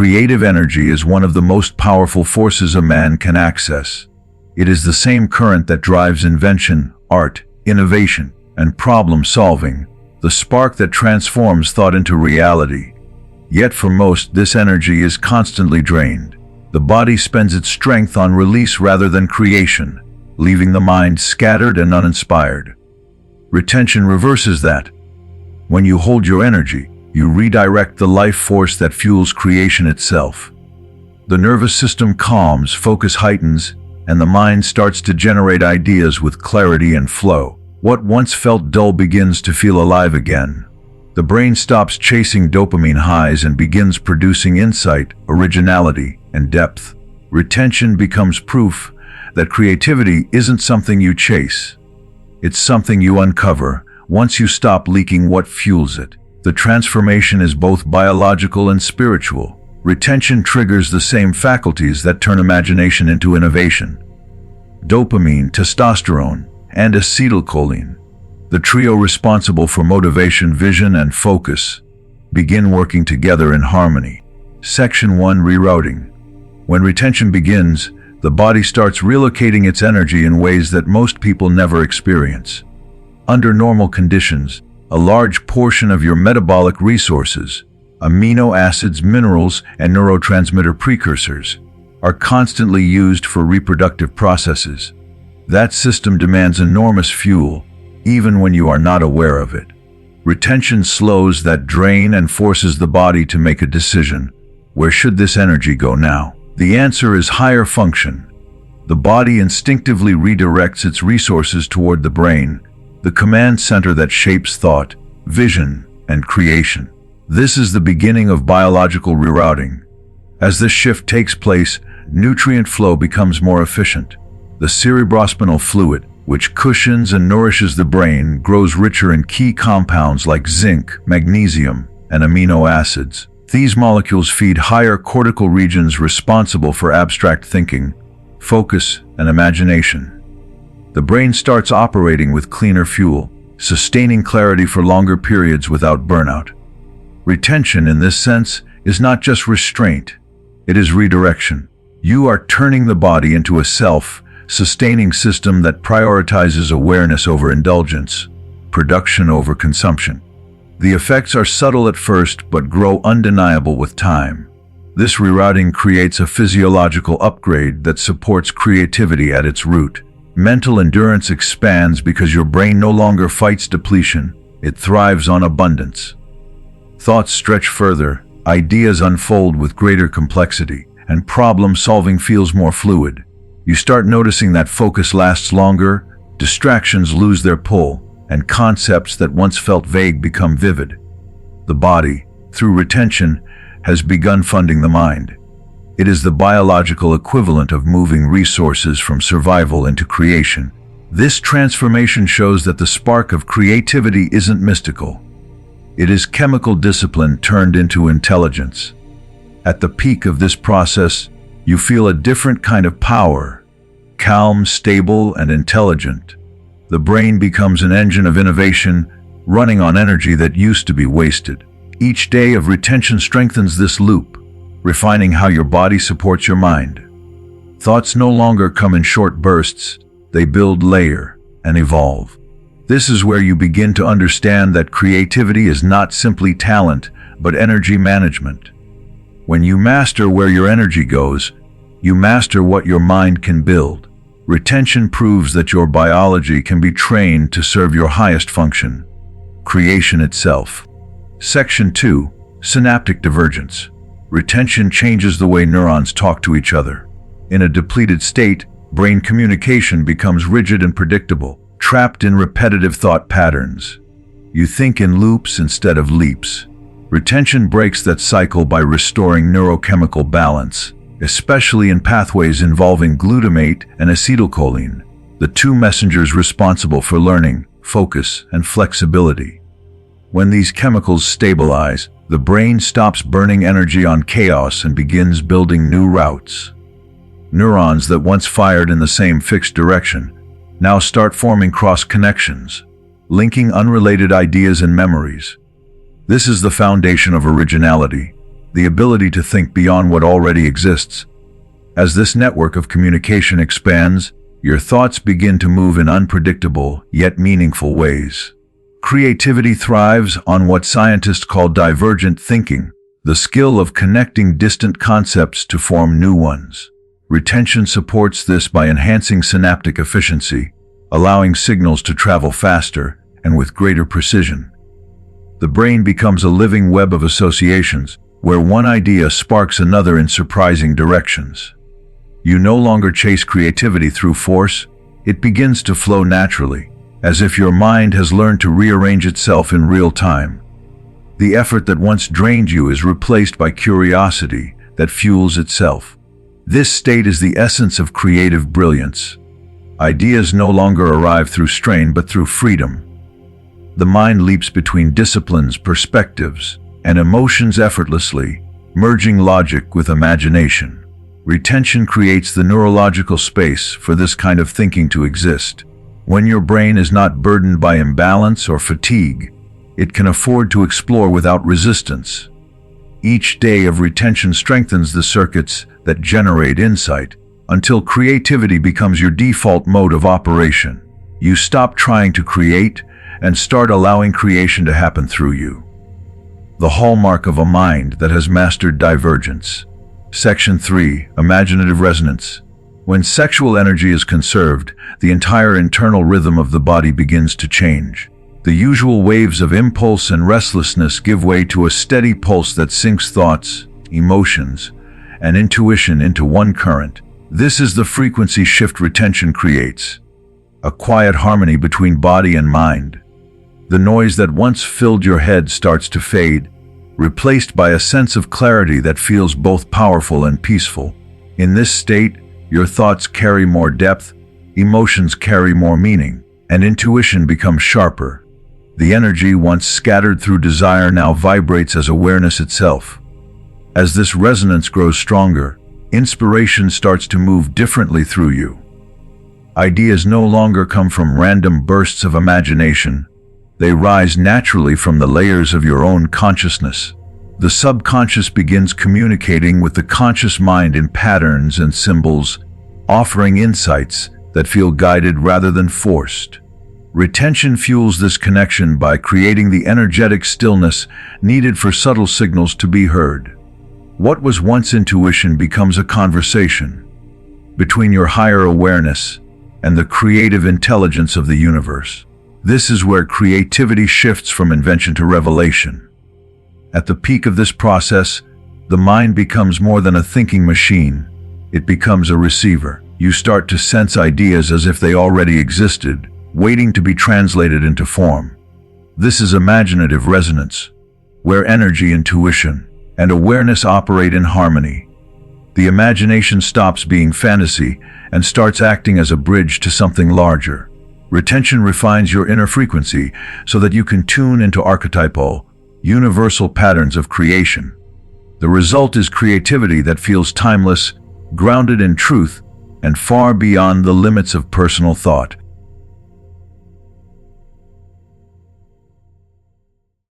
Creative energy is one of the most powerful forces a man can access. It is the same current that drives invention, art, innovation, and problem-solving, the spark that transforms thought into reality. Yet for most, this energy is constantly drained. The body spends its strength on release rather than creation, leaving the mind scattered and uninspired. Retention reverses that. When you hold your energy, you redirect the life force that fuels creation itself. The nervous system calms, focus heightens, and the mind starts to generate ideas with clarity and flow. What once felt dull begins to feel alive again. The brain stops chasing dopamine highs and begins producing insight, originality, and depth. Retention becomes proof that creativity isn't something you chase. It's something you uncover once you stop leaking what fuels it. The transformation is both biological and spiritual. Retention triggers the same faculties that turn imagination into innovation. Dopamine, testosterone, and acetylcholine, the trio responsible for motivation, vision, and focus, begin working together in harmony. Section 1. Rerouting. When retention begins, the body starts relocating its energy in ways that most people never experience. Under normal conditions, a large portion of your metabolic resources, amino acids, minerals, and neurotransmitter precursors, are constantly used for reproductive processes. That system demands enormous fuel, even when you are not aware of it. Retention slows that drain and forces the body to make a decision. Where should this energy go now? The answer is higher function. The body instinctively redirects its resources toward the brain, the command center that shapes thought, vision, and creation. This is the beginning of biological rerouting. As this shift takes place, nutrient flow becomes more efficient. The cerebrospinal fluid, which cushions and nourishes the brain, grows richer in key compounds like zinc, magnesium, and amino acids. These molecules feed higher cortical regions responsible for abstract thinking, focus, and imagination. The brain starts operating with cleaner fuel, sustaining clarity for longer periods without burnout. Retention, in this sense, is not just restraint, it is redirection. You are turning the body into a self-sustaining system that prioritizes awareness over indulgence, production over consumption. The effects are subtle at first but grow undeniable with time. This rerouting creates a physiological upgrade that supports creativity at its root. Mental endurance expands because your brain no longer fights depletion, it thrives on abundance. Thoughts stretch further, ideas unfold with greater complexity, and problem-solving feels more fluid. You start noticing that focus lasts longer, distractions lose their pull, and concepts that once felt vague become vivid. The body, through retention, has begun funding the mind. It is the biological equivalent of moving resources from survival into creation. This transformation shows that the spark of creativity isn't mystical. It is chemical discipline turned into intelligence. At the peak of this process, you feel a different kind of power, calm, stable, and intelligent. The brain becomes an engine of innovation, running on energy that used to be wasted. Each day of retention strengthens this loop, refining how your body supports your mind. Thoughts no longer come in short bursts, they build, layer, and evolve. This is where you begin to understand that creativity is not simply talent, but energy management. When you master where your energy goes, you master what your mind can build. Retention proves that your biology can be trained to serve your highest function, creation itself. Section 2. Synaptic divergence. Retention changes the way neurons talk to each other. In a depleted state, brain communication becomes rigid and predictable, trapped in repetitive thought patterns. You think in loops instead of leaps. Retention breaks that cycle by restoring neurochemical balance, especially in pathways involving glutamate and acetylcholine, the two messengers responsible for learning, focus, and flexibility. When these chemicals stabilize, the brain stops burning energy on chaos and begins building new routes. Neurons that once fired in the same fixed direction now start forming cross connections, linking unrelated ideas and memories. This is the foundation of originality. the ability to think beyond what already exists. As this network of communication expands, your thoughts begin to move in unpredictable, yet meaningful ways. Creativity thrives on what scientists call divergent thinking, the skill of connecting distant concepts to form new ones. Retention supports this by enhancing synaptic efficiency, allowing signals to travel faster and with greater precision. The brain becomes a living web of associations, where one idea sparks another in surprising directions. You no longer chase creativity through force, it begins to flow naturally, as if your mind has learned to rearrange itself in real time. The effort that once drained you is replaced by curiosity that fuels itself. This state is the essence of creative brilliance. Ideas no longer arrive through strain but through freedom. The mind leaps between disciplines, perspectives, and emotions effortlessly, merging logic with imagination. Retention creates the neurological space for this kind of thinking to exist. When your brain is not burdened by imbalance or fatigue, it can afford to explore without resistance. Each day of retention strengthens the circuits that generate insight, until creativity becomes your default mode of operation. You stop trying to create and start allowing creation to happen through you. The hallmark of a mind that has mastered divergence. Section 3. Imaginative resonance. When sexual energy is conserved, the entire internal rhythm of the body begins to change. The usual waves of impulse and restlessness give way to a steady pulse that syncs thoughts, emotions, and intuition into one current. This is the frequency shift retention creates. A quiet harmony between body and mind. The noise that once filled your head starts to fade, replaced by a sense of clarity that feels both powerful and peaceful. In this state, your thoughts carry more depth, emotions carry more meaning, and intuition becomes sharper. The energy once scattered through desire now vibrates as awareness itself. As this resonance grows stronger, inspiration starts to move differently through you. Ideas no longer come from random bursts of imagination. They rise naturally from the layers of your own consciousness. The subconscious begins communicating with the conscious mind in patterns and symbols, offering insights that feel guided rather than forced. Retention fuels this connection by creating the energetic stillness needed for subtle signals to be heard. What was once intuition becomes a conversation between your higher awareness and the creative intelligence of the universe. This is where creativity shifts from invention to revelation. At the peak of this process, the mind becomes more than a thinking machine. It becomes a receiver. You start to sense ideas as if they already existed, waiting to be translated into form. This is imaginative resonance, where energy, intuition, and awareness operate in harmony. The imagination stops being fantasy and starts acting as a bridge to something larger. Retention refines your inner frequency so that you can tune into archetypal, universal patterns of creation. The result is creativity that feels timeless, grounded in truth, and far beyond the limits of personal thought.